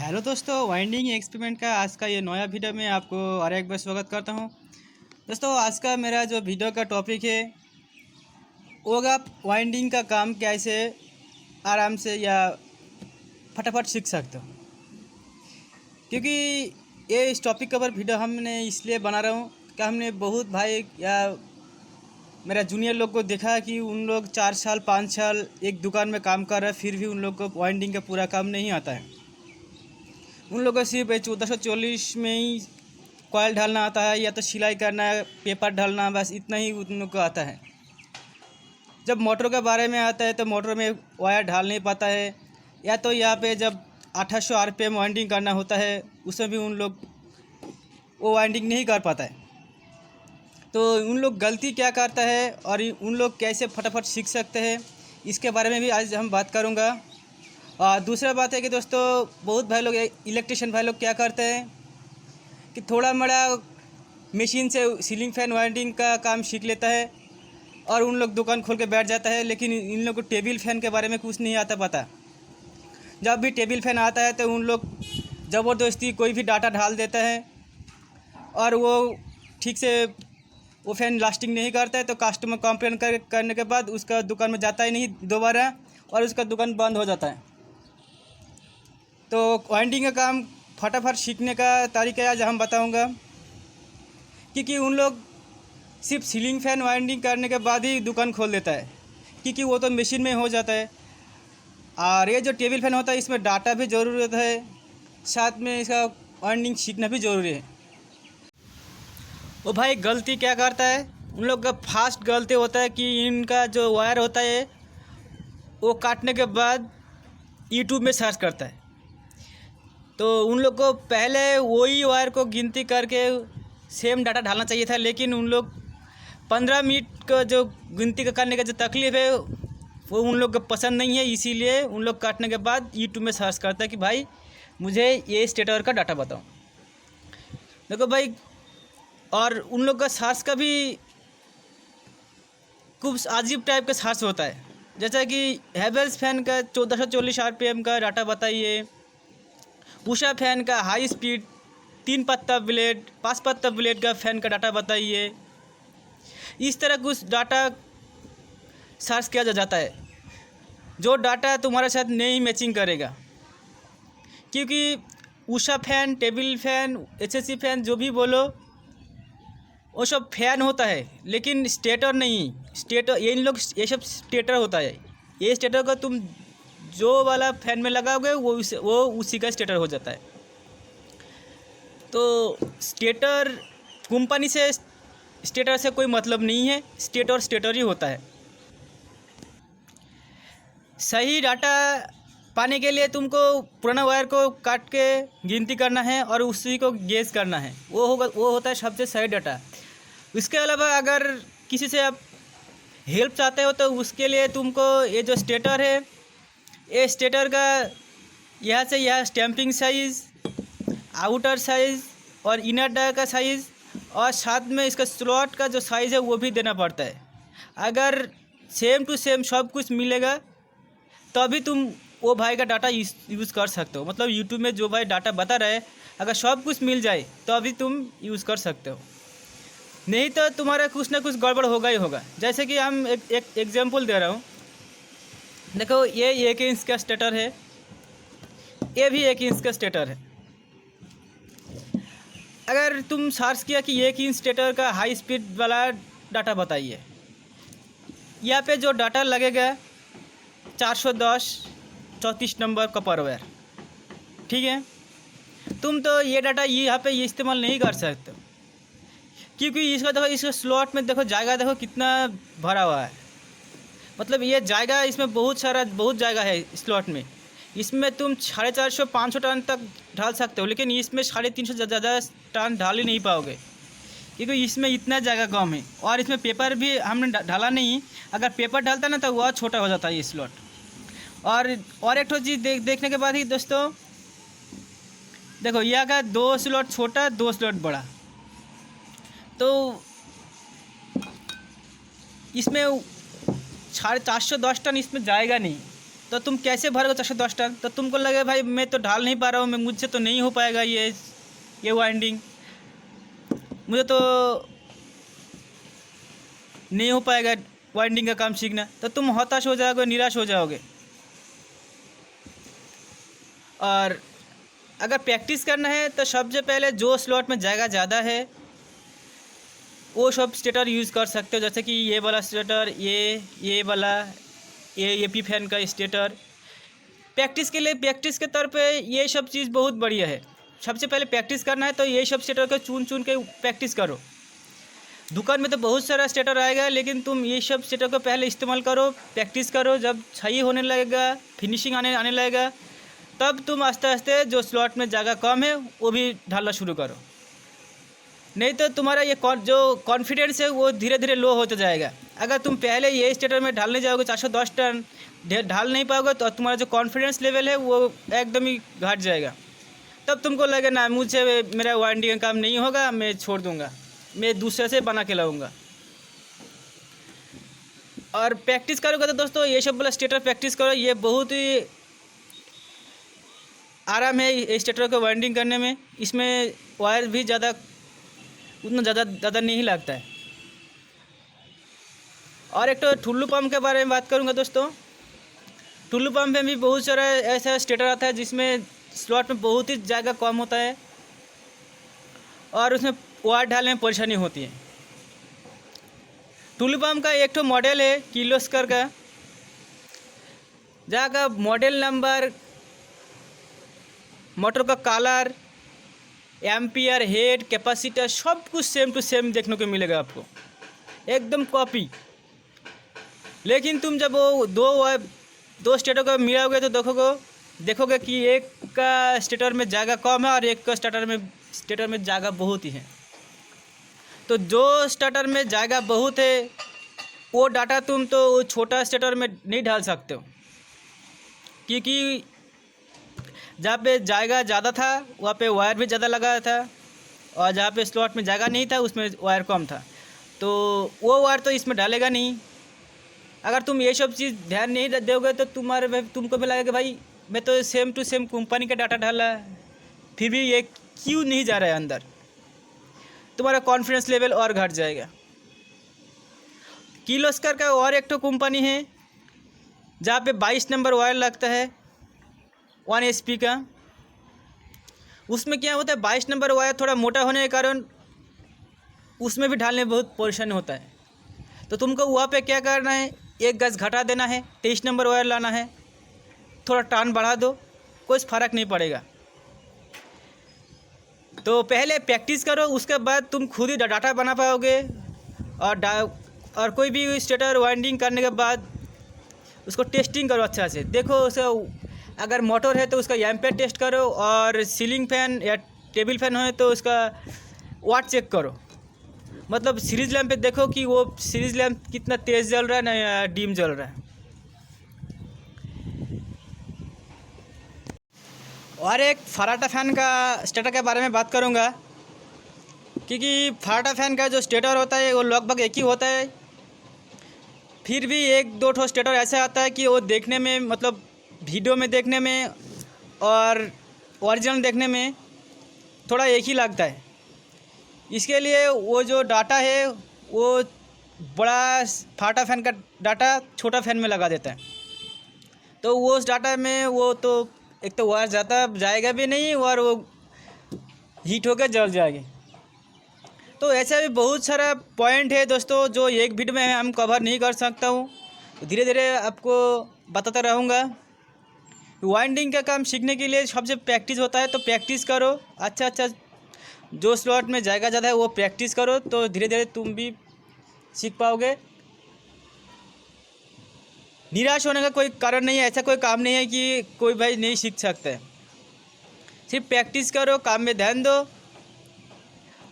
Hello दोस्तों, winding experiment का आज का ये नया वीडियो में आपको और एक बार स्वागत करता हूँ। दोस्तों, आज का मेरा जो वीडियो का टॉपिक है वो आप वाइंडिंग का काम कैसे आराम से या फटाफट सीख सकते हो। क्योंकि ये इस टॉपिक के ऊपर वीडियो हमने इसलिए बना रहा हूँ कि हमने बहुत भाई या मेरा जूनियर लोग को देखा कि उन लोग 4 साल 5 साल एक दुकान में काम कर रहे हैं, फिर भी उन लोग को वाइंडिंग का पूरा काम नहीं आता है। उन लोगों को सिर्फ 1440 में ही कॉयल डालना आता है या तो सिलाई करना है, पेपर डालना, बस इतना ही उन लोग को आता है। जब मोटर के बारे में आता है तो मोटर में वायर ढाल नहीं पाता है, या तो यहाँ पे जब 800 RPM वाइंडिंग करना होता है उसमें भी उन लोग वो वाइंडिंग नहीं कर पाता है। तो उन लोग गलती क्या करता है और उन लोग कैसे फटाफट सीख सकते हैं, इसके बारे में भी आज हम बात करूँगा। और दूसरा बात है कि दोस्तों, बहुत भाई लोग इलेक्ट्रिशियन भाई लोग क्या करते हैं कि थोड़ा मोड़ा मशीन से सीलिंग फैन वाइंडिंग का काम सीख लेता है और उन लोग दुकान खोल के बैठ जाता है, लेकिन इन लोग को टेबल फैन के बारे में कुछ नहीं आता पता। जब भी टेबल फैन आता है तो उन लोग ज़बरदस्ती कोई भी डाटा ढाल देता है और वो ठीक से वो फैन लास्टिंग नहीं करता है, तो कस्टमर कंप्लेन करने के बाद उसका दुकान में जाता ही नहीं दोबारा और उसका दुकान बंद हो जाता है। तो वाइंडिंग का काम फटाफट सीखने का तरीका आज हम बताऊंगा, क्योंकि उन लोग सिर्फ सीलिंग फैन वाइंडिंग करने के बाद ही दुकान खोल देता है, क्योंकि वो तो मशीन में हो जाता है। और ये जो टेबल फैन होता है इसमें डाटा भी ज़रूरत है, साथ में इसका वाइंडिंग सीखना भी ज़रूरी है। वो भाई गलती क्या करता है, उन लोग का फास्ट गलती होता है कि इनका जो वायर होता है वो काटने के बाद यूट्यूब में सर्च करता है। तो उन लोग को पहले वही वायर को गिनती करके सेम डाटा डालना चाहिए था, लेकिन उन लोग 15 मिनट का जो गिनती करने का जो तकलीफ़ है वो उन लोग को पसंद नहीं है, इसीलिए उन लोग काटने के बाद यूट्यूब में सर्च करता है कि भाई मुझे ये स्टेटर का डाटा बताओ। देखो भाई, और उन लोग का सर्च का भी कुछ अजीब टाइप का सर्च होता है, जैसा कि हैवेल्स फैन का 1440 RPM का डाटा बताइए, उषा फैन का हाई स्पीड 3 पत्ता ब्लेड 5 पत्ता ब्लेड का फ़ैन का डाटा बताइए। इस तरह कुछ डाटा सर्च किया जाता है जो डाटा तुम्हारे साथ नहीं मैचिंग करेगा, क्योंकि Usha fan, table fan, HSC fan जो भी बोलो वो सब फैन होता है, लेकिन स्टेटर नहीं। स्टेटर ये इन लोग ये सब स्टेटर होता है। ये स्टेटर का तुम जो वाला फैन में लगाओगे वो उसी का स्टेटर हो जाता है। तो स्टेटर कंपनी से स्टेटर से कोई मतलब नहीं है, स्टेटर स्टेटर ही होता है। सही डाटा पाने के लिए तुमको पुराना वायर को काट के गिनती करना है और उसी को गेज करना है, वो होता है सबसे सही डाटा। इसके अलावा अगर किसी से आप हेल्प चाहते हो तो उसके लिए तुमको ये जो स्टेटर है, ये स्टेटर का यहाँ से यहाँ स्टैंपिंग साइज़, आउटर साइज़ और इनर डायर का साइज़ और साथ में इसका स्लॉट का जो साइज़ है वो भी देना पड़ता है। अगर सेम टू सेम सब कुछ मिलेगा तभी तुम वो भाई का डाटा यूज़ कर सकते हो। मतलब यूट्यूब में जो भाई डाटा बता रहे अगर सब कुछ मिल जाए तभी तुम यूज़ कर सकते हो, नहीं तो तुम्हारा कुछ ना कुछ गड़बड़ होगा ही होगा। जैसे कि हम एक एग्जांपल दे रहा हूँ। देखो, ये 1 इंच का स्टेटर है, ये भी 1 इंच का स्टेटर है। अगर तुम सर्च किया कि 1 इंच स्टेटर का हाई स्पीड वाला डाटा बताइए, यहाँ पे जो डाटा लगेगा 410 34 नंबर कॉपर वायर, ठीक है। तुम तो ये डाटा यहाँ पे ये इस्तेमाल नहीं कर सकते, क्योंकि इसका देखो, इसका स्लॉट में देखो जाएगा, देखो कितना भरा हुआ है। मतलब ये जाएगा, इसमें बहुत जाएगा है स्लॉट में। इसमें तुम 450 500 टन तक ढाल सकते हो, लेकिन इसमें 350 से ज़्यादा टन ढाल ही नहीं पाओगे, क्योंकि इसमें इतना जगह कम है। और इसमें पेपर भी हमने ढाला नहीं, अगर पेपर डालता ना तो वह छोटा हो जाता है ये स्लॉट। और एक चीज़ देखने के बाद ही दोस्तों, देखो यहाँ का 2 स्लॉट छोटा 2 स्लॉट बड़ा, तो इसमें 410 टन इसमें जाएगा नहीं। तो तुम कैसे भरोगे 410 टन? तो तुमको लगे भाई मैं तो ढाल नहीं पा रहा हूँ, मैं मुझसे तो नहीं हो पाएगा ये वाइंडिंग, मुझे तो नहीं हो पाएगा वाइंडिंग का काम सीखना, तो तुम हताश हो जाओगे, निराश हो जाओगे। और अगर प्रैक्टिस करना है तो सबसे पहले जो स्लॉट में जगह ज़्यादा है वो सब स्टेटर यूज़ कर सकते हो, जैसे कि ये वाला स्टेटर, ये वाला, ये एपी फैन का स्टेटर। प्रैक्टिस के लिए, प्रैक्टिस के तौर पे ये सब चीज़ बहुत बढ़िया है। सबसे पहले प्रैक्टिस करना है तो ये सब स्टेटर को चुन चुन के प्रैक्टिस करो। दुकान में तो बहुत सारा स्टेटर आएगा, लेकिन तुम ये सब स्टेटर को पहले इस्तेमाल करो, प्रैक्टिस करो। जब सही होने लगेगा, फिनिशिंग आने लगेगा, तब तुम आस्ते आस्ते जो स्लॉट में जगह कम है वो भी ढालना शुरू करो। नहीं तो तुम्हारा ये जो कॉन्फिडेंस है वो धीरे धीरे लो होता जाएगा। अगर तुम पहले ये स्टेटर में ढालने जाओगे 410 टन ढाल नहीं पाओगे तो तुम्हारा जो कॉन्फिडेंस लेवल है वो एकदम ही घट जाएगा। तब तुमको लगेगा ना मुझसे मेरा वाइंडिंग का काम नहीं होगा, मैं छोड़ दूंगा, मैं दूसरे से बना के लाऊंगा। और प्रैक्टिस करोगे तो दोस्तों ये सब वाला स्टेटर प्रैक्टिस करो, ये बहुत ही आराम है स्टेटर को वाइंडिंग करने में। इसमें वायर भी उतना ज़्यादा नहीं लगता है। और एक तो टुल्लू पंप के बारे में बात करूँगा दोस्तों। टुल्लू पंप में भी बहुत सारा ऐसा स्टेटर आता है जिसमें स्लॉट में बहुत ही जगह कम होता है और उसमें वायर डालने में परेशानी होती है। टुल्लू पंप का एक तो मॉडल है किर्लोस्कर का, जहाँ का मॉडल नंबर, मोटर का कलर, एम्पियर, हेड, कैपेसिटर सब कुछ सेम टू सेम देखने को मिलेगा आपको, एकदम कॉपी। लेकिन तुम जब वो दो स्टेटर को मिलाओगे तो देखोगे कि एक का स्टेटर में जगह कम है और एक का स्टेटर में जगह बहुत ही है। तो जो स्टेटर में जगह बहुत है वो डाटा तुम तो छोटा स्टेटर में नहीं डाल सकते हो, क्योंकि जहाँ पे जगह ज़्यादा था वहाँ पे वायर भी ज़्यादा लगा था, और जहाँ पे स्लॉट में जगह नहीं था उसमें वायर कम था, तो वो वायर तो इसमें डालेगा नहीं। अगर तुम ये सब चीज़ ध्यान नहीं दोगे तो तुमको भी लगेगा भाई मैं तो सेम टू सेम कंपनी का डाटा डाला फिर भी ये क्यों नहीं जा रहा है अंदर, तुम्हारा कॉन्फिडेंस लेवल और घट जाएगा। किर्लोस्कर का और एक तो कंपनी है जहाँ पे 22 नंबर वायर लगता है 1 HP का। उसमें क्या होता है 22 नंबर वायर थोड़ा मोटा होने के कारण उसमें भी ढालने में बहुत परेशानी होता है। तो तुमको वहाँ पे क्या करना है, 1 गज घटा देना है, 23 नंबर वायर लाना है, थोड़ा टान बढ़ा दो, कोई फ़र्क नहीं पड़ेगा। तो पहले प्रैक्टिस करो, उसके बाद तुम खुद ही डाटा बना पाओगे। और कोई भी स्टेटर वाइंडिंग करने के बाद उसको टेस्टिंग करो अच्छा से, देखो उसे अगर मोटर है तो उसका एम्पेयर टेस्ट करो, और सीलिंग फैन या टेबल फैन हो तो उसका वाट चेक करो। मतलब सीरीज लैम्प पे देखो कि वो सीरीज लैम्प कितना तेज़ जल रहा है ना या डीम जल रहा है। और एक फराटा फैन का स्टेटर के बारे में बात करूँगा, क्योंकि फराटा फैन का जो स्टेटर होता है वो लगभग एक ही होता है, फिर भी 1-2 ठो स्टेटर ऐसा आता है कि वो देखने में, मतलब वीडियो में देखने में और ओरिजिनल देखने में थोड़ा एक ही लगता है। इसके लिए वो जो डाटा है वो बड़ा फराटा फैन का डाटा छोटा फैन में लगा देता है, तो वो उस डाटा में वो तो एक तो वायर ज़्यादा जाएगा भी नहीं और वो हीट होकर जल जाएगी। तो ऐसा भी बहुत सारा पॉइंट है दोस्तों जो एक वीडियो में हम कवर नहीं कर सकता हूँ, तो धीरे धीरे आपको बताता रहूँगा। वाइंडिंग का काम सीखने के लिए सबसे प्रैक्टिस होता है, तो प्रैक्टिस करो, अच्छा जो स्लॉट में जगह ज़्यादा है वो प्रैक्टिस करो, तो धीरे धीरे तुम भी सीख पाओगे। निराश होने का कोई कारण नहीं है, ऐसा कोई काम नहीं है कि कोई भाई नहीं सीख सकता है। सिर्फ प्रैक्टिस करो, काम में ध्यान दो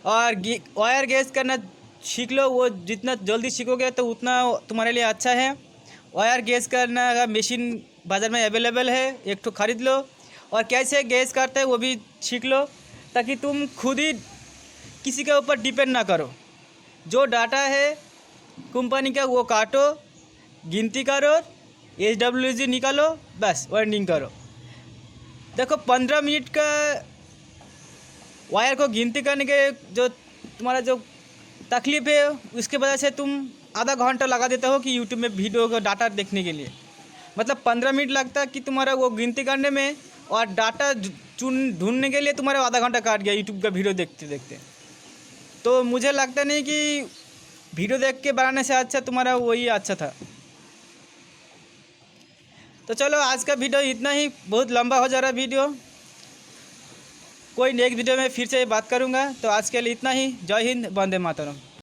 और वायर गेज करना सीख लो। वो जितना जल्दी सीखोगे तो उतना तुम्हारे लिए अच्छा है। वायर गेज करना का मशीन बाज़ार में अवेलेबल है, एक तो ख़रीद लो, और कैसे गेज करते हैं वो भी सीख लो, ताकि तुम खुद ही किसी के ऊपर डिपेंड ना करो। जो डाटा है कंपनी का वो काटो, गिनती करो HWG निकालो, बस वाइंडिंग करो। देखो 15 मिनट का वायर को गिनती करने के जो तुम्हारा जो तकलीफ है, उसके वजह से तुम आधा घंटा लगा देते हो कि यूट्यूब में वीडियो का डाटा देखने के लिए। मतलब 15 मिनट लगता है कि तुम्हारा वो गिनती करने में, और डाटा ढूंढने के लिए तुम्हारा आधा घंटा काट गया यूट्यूब का वीडियो देखते देखते। तो मुझे लगता नहीं कि वीडियो देख के बनाने से अच्छा तुम्हारा वही अच्छा था। तो चलो आज का वीडियो इतना ही, बहुत लंबा हो जा रहा है वीडियो। कोई नेक्स्ट वीडियो में फिर से बात करूँगा। तो आज के लिए इतना ही। जय हिंद, वंदे मातरम।